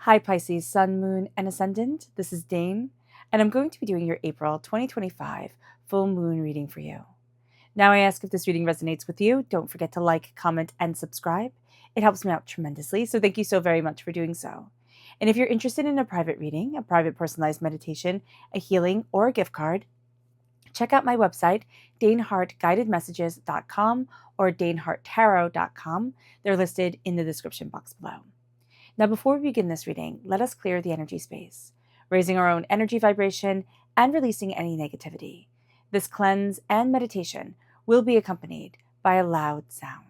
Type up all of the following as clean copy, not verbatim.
Hi Pisces, Sun, Moon, and Ascendant. This is Dane, and I'm going to be doing your April 2025 full moon reading for you. Now I ask if this reading resonates with you, don't forget to like, comment, and subscribe. It helps me out tremendously, so thank you so very much for doing so. And if you're interested in a private reading, a private personalized meditation, a healing, or a gift card, check out my website, danehartguidedmessages.com or daneharttarot.com. They're listed in the description box below. Now, before we begin this reading, let us clear the energy space, raising our own energy vibration and releasing any negativity. This cleanse and meditation will be accompanied by a loud sound.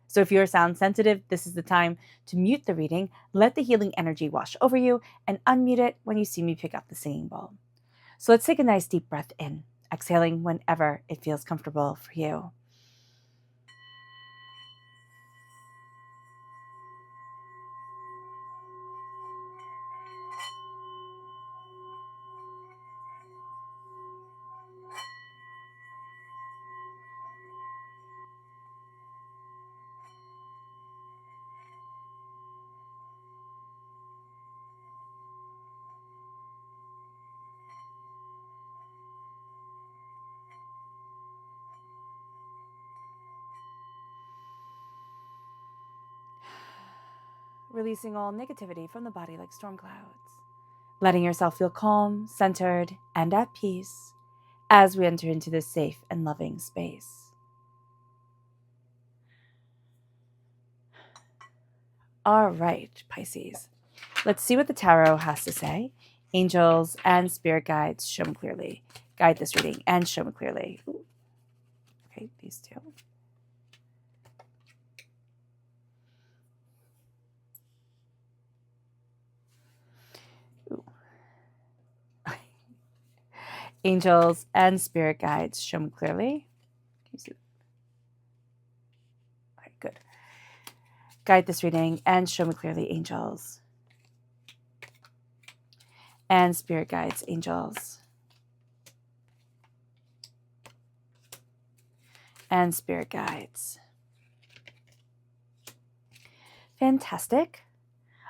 So if you're sound sensitive, this is the time to mute the reading, let the healing energy wash over you, and unmute it when you see me pick up the singing bowl. So let's take a nice deep breath in, exhaling whenever it feels comfortable for you. Releasing all negativity from the body like storm clouds. Letting yourself feel calm, centered, and at peace as we enter into this safe and loving space. All right, Pisces. Let's see what the tarot has to say. Angels and spirit guides, show me clearly. Guide this reading and show me clearly. Ooh. Okay, these two. Ooh. Angels and spirit guides, show me clearly. Can you see? All right, good. Guide this reading and show me clearly, angels and spirit guides, angels and spirit guides. Fantastic.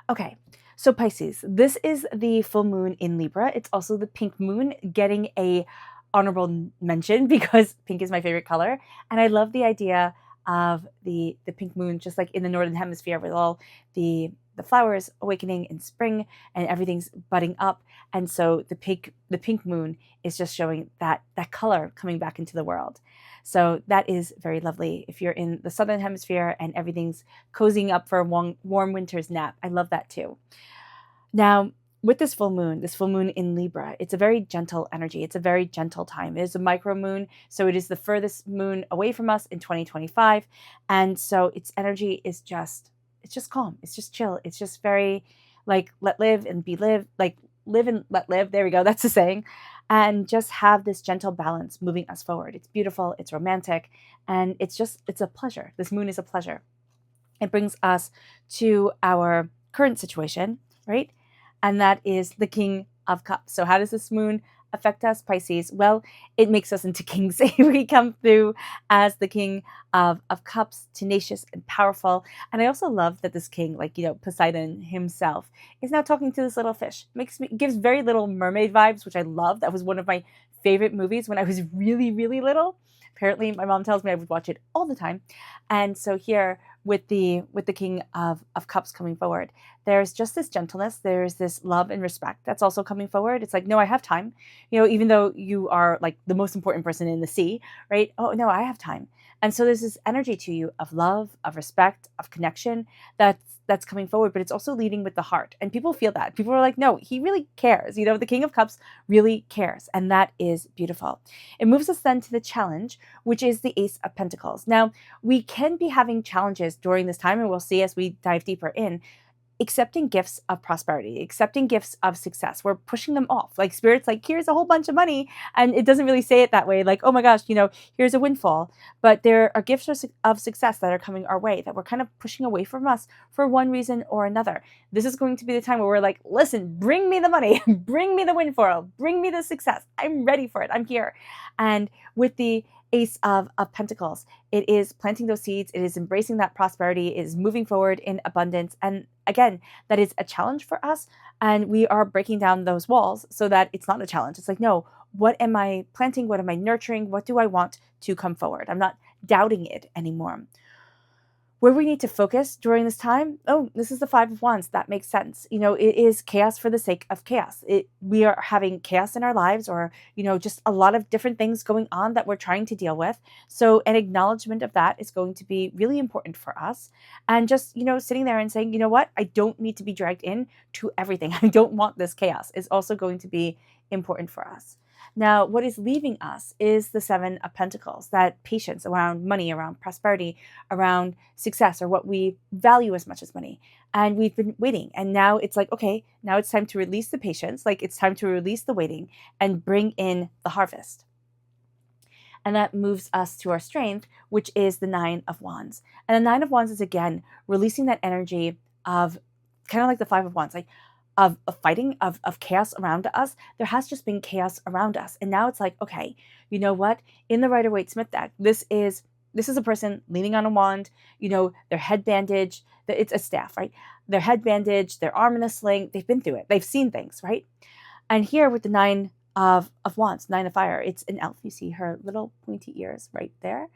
Okay, so Pisces, this is the full moon in Libra. It's also the pink moon, getting a honorable mention because pink is my favorite color. And I love the idea of the pink moon, just like in the Northern Hemisphere with all the flowers awakening in spring and everything's budding up. And so the pink moon is just showing that color coming back into the world. So that is very lovely. If you're in the Southern Hemisphere and everything's cozying up for a warm winter's nap, I love that too. Now, with this full moon in Libra, it's a very gentle energy. It's a very gentle time. It is a micro moon, so it is the furthest moon away from us in 2025. And so its energy is it's just calm. It's just chill. It's just very like let live and be live, like live and let live. There we go. That's the saying. And just have this gentle balance moving us forward. It's beautiful. It's romantic. And it's a pleasure. This moon is a pleasure. It brings us to our current situation, right? And that is the King of Cups. So how does this moon affect us, Pisces? Well, it makes us into kings. We come through as the King of Cups, tenacious and powerful. And I also love that this king, like, Poseidon himself, is now talking to this little fish. Gives very Little Mermaid vibes, which I love. That was one of my favorite movies when I was really, really little. Apparently, my mom tells me I would watch it all the time. And so here, with the King of Cups coming forward, there's just this gentleness, there's this love and respect that's also coming forward. It's like, no, I have time. Even though you are like the most important person in the sea, right? Oh, no, I have time. And so there's this energy to you of love, of respect, of connection that's coming forward, but it's also leading with the heart. And people feel that. People are like, no, he really cares. The King of Cups really cares. And that is beautiful. It moves us then to the challenge, which is the Ace of Pentacles. Now, we can be having challenges during this time, and we'll see as we dive deeper in, accepting gifts of prosperity, accepting gifts of success. We're pushing them off. Like Spirit's like, here's a whole bunch of money. And it doesn't really say it that way. Like, oh my gosh, here's a windfall. But there are gifts of success that are coming our way that we're kind of pushing away from us for one reason or another. This is going to be the time where we're like, listen, bring me the money, bring me the windfall, bring me the success. I'm ready for it. I'm here. And with the Ace of Pentacles, it is planting those seeds. It is embracing that prosperity. It is moving forward in abundance. And again, that is a challenge for us, and we are breaking down those walls so that it's not a challenge. It's like, no, what am I planting? What am I nurturing? What do I want to come forward? I'm not doubting it anymore. Where we need to focus during this time, oh, this is the Five of Wands. That makes sense. It is chaos for the sake of chaos. We are having chaos in our lives, or, just a lot of different things going on that we're trying to deal with. So an acknowledgement of that is going to be really important for us. And just, sitting there and saying, you know what, I don't need to be dragged in to everything. I don't want this chaos is also going to be important for us. Now, what is leaving us is the Seven of Pentacles, that patience around money, around prosperity, around success, or what we value as much as money. And we've been waiting. And now it's like, okay, now it's time to release the patience. Like, it's time to release the waiting and bring in the harvest. And that moves us to our strength, which is the Nine of Wands. And the Nine of Wands is, again, releasing that energy of kind of like the Five of Wands, like of fighting, of chaos around us. There has just been chaos around us. And now it's like, okay, you know what? In the Rider-Waite-Smith deck, this is a person leaning on a wand, their head bandaged, it's a staff, right? Their head bandaged, their arm in a sling. They've been through it. They've seen things, right? And here with the Nine of Wands, Nine of Fire, it's an elf. You see her little pointy ears right there,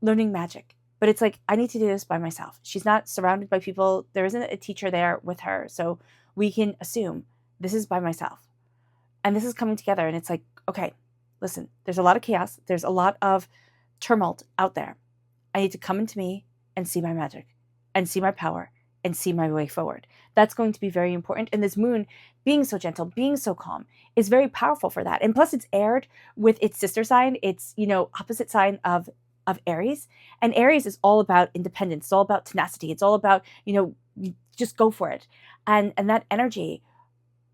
learning magic. But it's like, I need to do this by myself. She's not surrounded by people. There isn't a teacher there with her. So we can assume this is by myself. And this is coming together. And it's like, okay, listen, there's a lot of chaos. There's a lot of tumult out there. I need to come into me and see my magic and see my power and see my way forward. That's going to be very important. And this moon being so gentle, being so calm is very powerful for that. And plus it's aired with its sister sign. It's, opposite sign of Aries. And Aries is all about independence. It's all about tenacity. It's all about, just go for it. And that energy,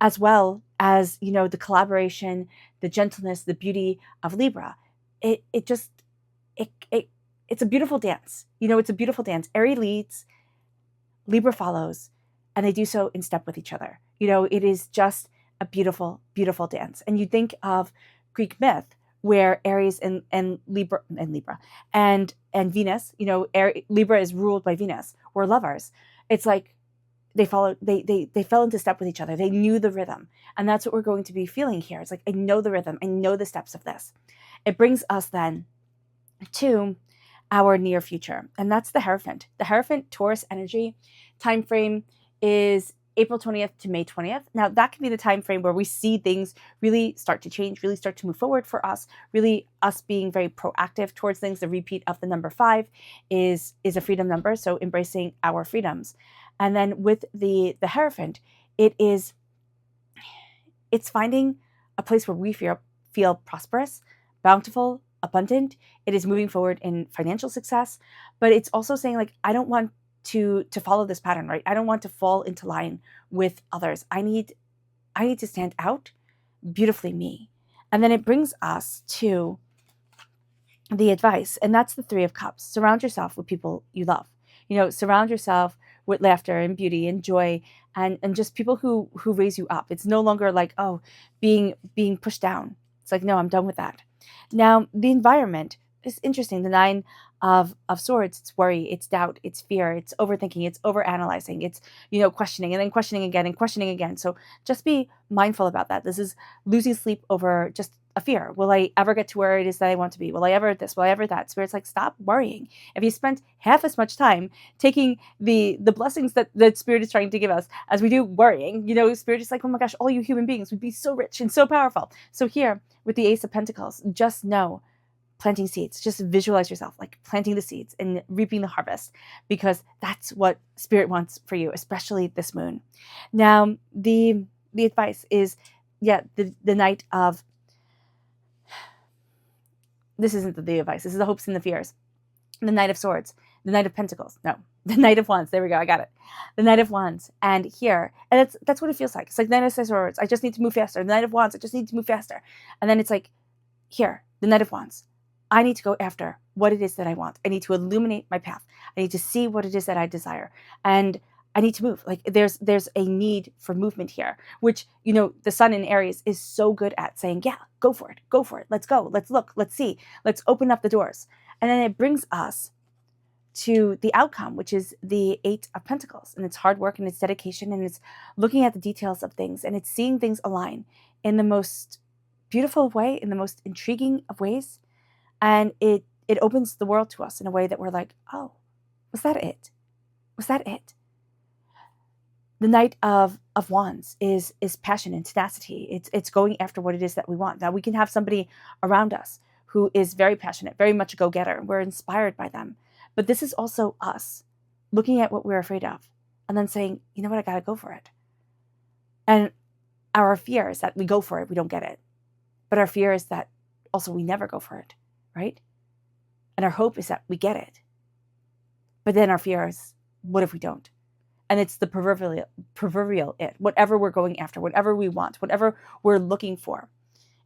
as well as, the collaboration, the gentleness, the beauty of Libra, it's a beautiful dance. It's a beautiful dance. Aries leads, Libra follows, and they do so in step with each other. It is just a beautiful, beautiful dance. And you think of Greek myth, where Aries and Libra and Venus, Libra is ruled by Venus, were lovers. It's like they fell into step with each other. They knew the rhythm. And that's what we're going to be feeling here. It's like, I know the rhythm. I know the steps of this. It brings us then to our near future. And that's the Hierophant. The Hierophant Taurus energy time frame is April 20th to May 20th. Now, that can be the time frame where we see things really start to change, really start to move forward for us, really us being very proactive towards things. The repeat of the number 5 is a freedom number, so embracing our freedoms. And then with the Hierophant, it's finding a place where we feel prosperous, bountiful, abundant. It is moving forward in financial success, but it's also saying, like, I don't want to follow this pattern, right? I don't want to fall into line with others. I need to stand out, beautifully me. And then it brings us to the advice, and that's the Three of Cups. Surround yourself with people you love. Surround yourself with laughter and beauty and joy, and just people who raise you up. It's no longer like, oh, being pushed down. It's like, no, I'm done with that. Now, the environment is interesting. The Nine of Swords, it's worry, it's doubt, it's fear, it's overthinking, it's overanalyzing, it's, questioning and then questioning again and questioning again. So just be mindful about that. This is losing sleep over just a fear. Will I ever get to where it is that I want to be? Will I ever this? Will I ever that? Spirit's like, stop worrying. If you spent half as much time taking the blessings that Spirit is trying to give us as we do worrying, Spirit is like, oh my gosh, all you human beings would be so rich and so powerful. So here with the Ace of Pentacles, just know, planting seeds, just visualize yourself like planting the seeds and reaping the harvest, because that's what Spirit wants for you, especially this moon. Now, the advice is, the night of, this isn't the advice, this is the hopes and the fears. The Knight of Swords, the Knight of Pentacles, no, the Knight of Wands, there we go, I got it. The Knight of Wands, and here, and that's what it feels like. It's like Knight of Swords, I just need to move faster. The Knight of Wands, I just need to move faster. And then it's like, here, the Knight of Wands, I need to go after what it is that I want. I need to illuminate my path. I need to see what it is that I desire. And I need to move. Like, there's a need for movement here, which, the Sun in Aries is so good at saying, yeah, go for it. Let's go. Let's look. Let's see. Let's open up the doors. And then it brings us to the outcome, which is the Eight of Pentacles. And it's hard work and it's dedication and it's looking at the details of things and it's seeing things align in the most beautiful way, in the most intriguing of ways. And it opens the world to us in a way that we're like, oh, was that it? Was that it? The Knight of Wands is passion and tenacity. It's going after what it is that we want. Now we can have somebody around us who is very passionate, very much a go-getter. We're inspired by them. But this is also us looking at what we're afraid of and then saying, you know what, I got to go for it. And our fear is that we go for it, we don't get it. But our fear is that also we never go for it, right? And our hope is that we get it. But then our fear is, what if we don't? And it's the proverbial it, whatever we're going after, whatever we want, whatever we're looking for.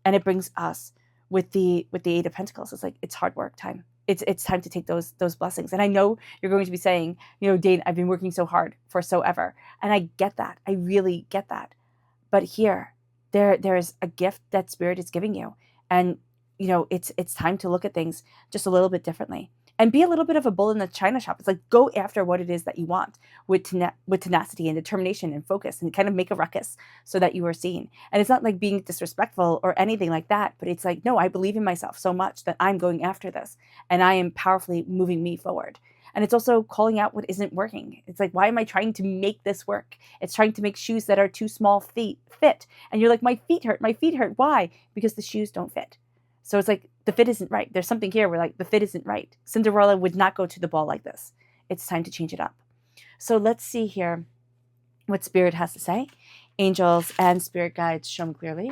And it brings us with the Eight of Pentacles. It's like, it's hard work time. It's time to take those blessings. And I know you're going to be saying, Dane, I've been working so hard for so ever. And I get that. I really get that. But here, there is a gift that Spirit is giving you. And, it's time to look at things just a little bit differently. And be a little bit of a bull in the china shop. It's like, go after what it is that you want with tenacity and determination and focus, and kind of make a ruckus so that you are seen. And it's not like being disrespectful or anything like that, but it's like, no, I believe in myself so much that I'm going after this and I am powerfully moving me forward. And it's also calling out what isn't working. It's like, why am I trying to make this work? It's trying to make shoes that are too small fit. And you're like, my feet hurt. Why? Because the shoes don't fit. So it's like, the fit isn't right. There's something here where like the fit isn't right. Cinderella would not go to the ball like this. It's time to change it up. So let's see here what Spirit has to say. Angels and Spirit guides, show me clearly.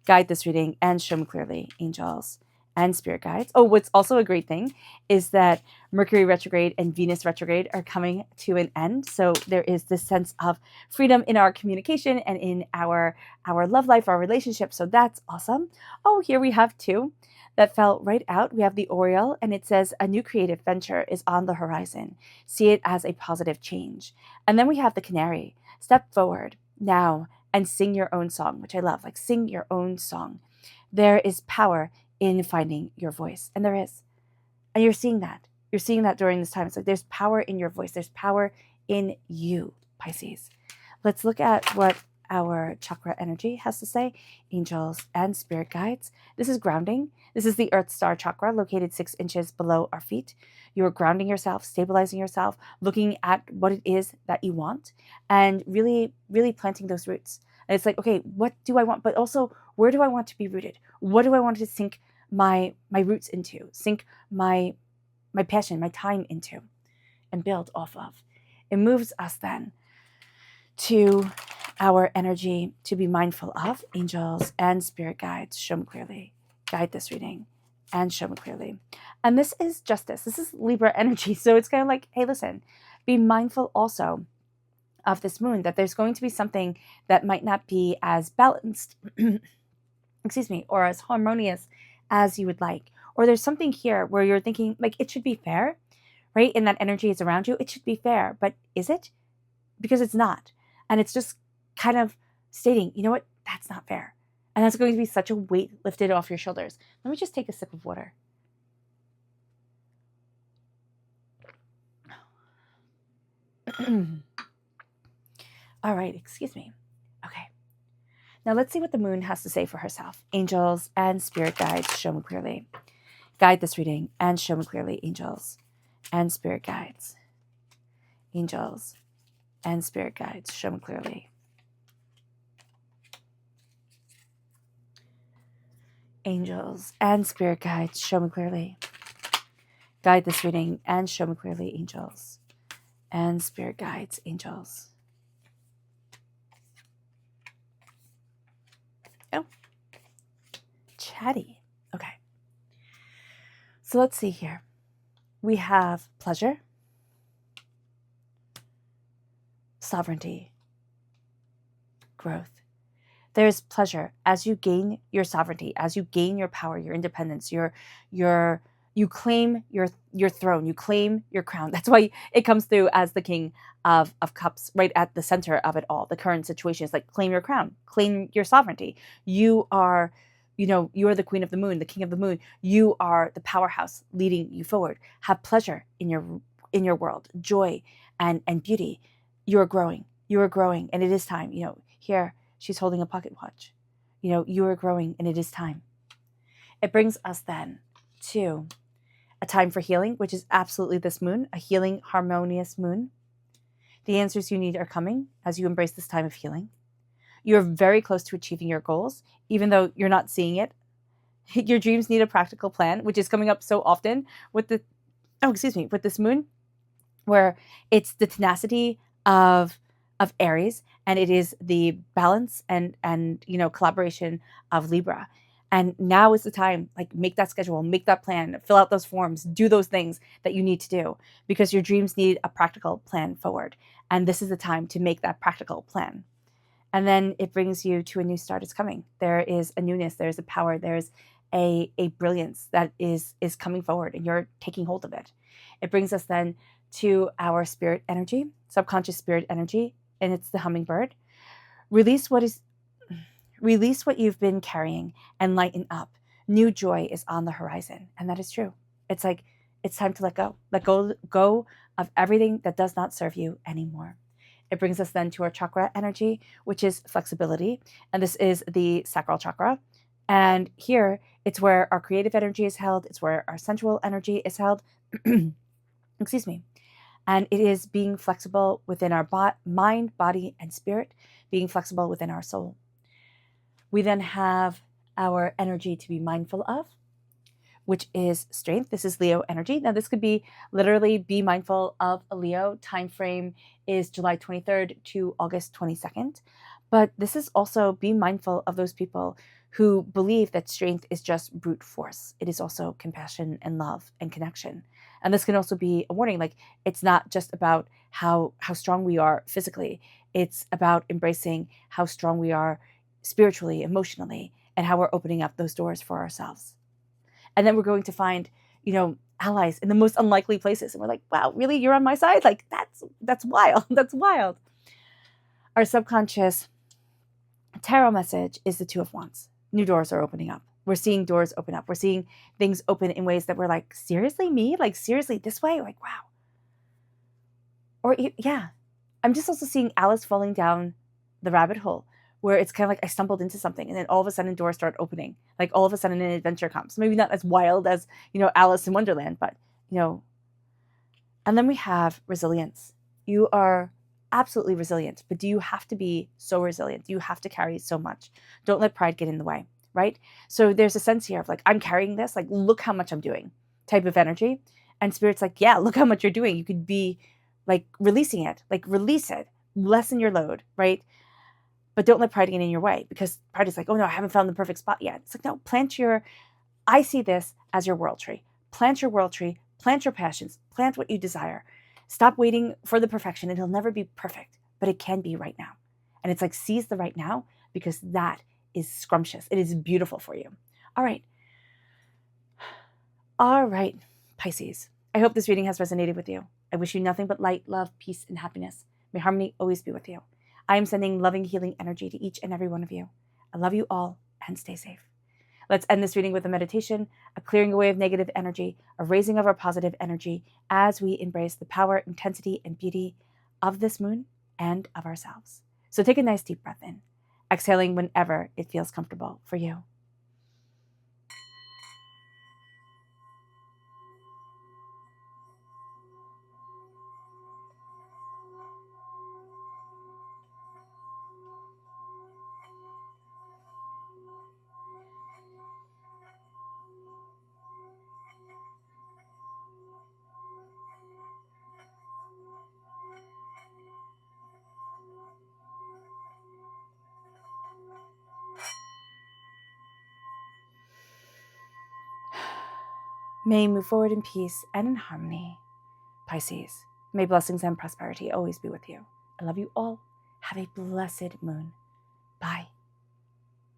Guide this reading and show me clearly, angels and Spirit guides. Oh, what's also a great thing is that Mercury retrograde and Venus retrograde are coming to an end. So there is this sense of freedom in our communication and in our love life, our relationship. So that's awesome. Oh, here we have two that fell right out. We have the Oriole, and it says, a new creative venture is on the horizon. See it as a positive change. And then we have the Canary. Step forward now and sing your own song, which I love. Like, sing your own song. There is power in finding your voice. And there is. And you're seeing that. You're seeing that during this time. It's like, there's power in your voice. There's power in you, Pisces. Let's look at what our chakra energy has to say. Angels and Spirit guides. This is grounding. This is the Earth Star chakra located 6 inches below our feet. You are grounding yourself, stabilizing yourself, looking at what it is that you want, and really, really planting those roots. And it's like, okay, what do I want? But also, where do I want to be rooted? What do I want to sink my roots into? Sink my passion, my time into, and build off of. It moves us then to our energy to be mindful of. Angels and Spirit guides, show me clearly. Guide this reading and show me clearly. And this is justice. This is Libra energy. So it's kind of like, hey, listen, be mindful also of this moon, that there's going to be something that might not be as balanced, or as harmonious as you would like. Or there's something here where you're thinking, like, it should be fair, right? And that energy is around you. It should be fair. But is it? Because it's not. And it's just kind of stating, you know what? That's not fair. And that's going to be such a weight lifted off your shoulders. Let me just take a sip of water. All right, excuse me. Okay. Now let's see what the moon has to say for herself. Angels and Spirit guides, show me clearly. Guide this reading and show me clearly, angels and Spirit guides. Angels and Spirit guides, show me clearly. Angels and Spirit guides, show me clearly. Guide this reading and show me clearly, angels and Spirit guides, angels. Oh, chatty. Okay. So let's see here. We have pleasure, sovereignty, growth. There's pleasure as you gain your sovereignty, as you gain your power, your independence, you claim your throne, you claim your crown. That's why it comes through as the King of Cups, right at the center of it all. The current situation is like, claim your crown, claim your sovereignty. You are, you are the Queen of the Moon, the King of the Moon. You are the powerhouse leading you forward. Have pleasure in your in your world, joy and beauty. You are growing. You are growing, and it is time. Here she's holding a pocket watch. You are growing, and it is time. It brings us then to a time for healing, which is absolutely this moon, a healing, harmonious moon. The answers you need are coming as you embrace this time of healing. You're very close to achieving your goals, even though you're not seeing it. Your dreams need a practical plan, which is coming up so often with with this moon, where it's the tenacity of Aries, and it is the balance and collaboration of Libra. And now is the time, like, make that schedule, make that plan, fill out those forms, do those things that you need to do, because your dreams need a practical plan forward. And this is the time to make that practical plan. And then it brings you to a new start is coming. There is a newness, there's a power, there's a brilliance that is coming forward, and you're taking hold of it. It brings us then to our spirit energy, subconscious spirit energy, and it's the hummingbird. Release what you've been carrying and lighten up. New joy is on the horizon, and that is true. It's like it's time to let go. Let go of everything that does not serve you anymore. It brings us then to our chakra energy, which is flexibility, and this is the sacral chakra. And here, it's where our creative energy is held. It's where our sensual energy is held. Excuse me. And it is being flexible within our mind, body, and spirit, being flexible within our soul. We then have our energy to be mindful of, which is strength. This is Leo energy. Now, this could be literally be mindful of a Leo. Time frame is July 23rd to August 22nd. But this is also be mindful of those people who believe that strength is just brute force. It is also compassion and love and connection. And this can also be a warning. Like, it's not just about how strong we are physically. It's about embracing how strong we are spiritually, emotionally, and how we're opening up those doors for ourselves. And then we're going to find, allies in the most unlikely places. And we're like, wow, really? You're on my side? Like, that's wild. That's wild. Our subconscious tarot message is the Two of Wands. New doors are opening up. We're seeing doors open up. We're seeing things open in ways that we're like, seriously, me? Like, seriously, this way? Like, wow. Or, yeah. I'm just also seeing Alice falling down the rabbit hole, where it's kind of like I stumbled into something, and then all of a sudden doors start opening. Like, all of a sudden an adventure comes. Maybe not as wild as, Alice in Wonderland, but, And then we have resilience. You are absolutely resilient, but do you have to be so resilient? Do you have to carry so much? Don't let pride get in the way, right? So there's a sense here of like, I'm carrying this, like, look how much I'm doing type of energy. And Spirit's like, yeah, look how much you're doing. You could be like releasing it, like release it, lessen your load, right? But don't let pride get in your way, because pride is like, oh no, I haven't found the perfect spot yet. It's like, no, I see this as your world tree. Plant your world tree, plant your passions, plant what you desire. Stop waiting for the perfection. It'll never be perfect, but it can be right now. And it's like, seize the right now, because that is scrumptious. It is beautiful for you. All right. All right, Pisces. I hope this reading has resonated with you. I wish you nothing but light, love, peace, and happiness. May harmony always be with you. I am sending loving, healing energy to each and every one of you. I love you all, and stay safe. Let's end this reading with a meditation, a clearing away of negative energy, a raising of our positive energy as we embrace the power, intensity, and beauty of this moon and of ourselves. So take a nice deep breath in, exhaling whenever it feels comfortable for you. May you move forward in peace and in harmony, Pisces. May blessings and prosperity always be with you. I love you all. Have a blessed moon. Bye.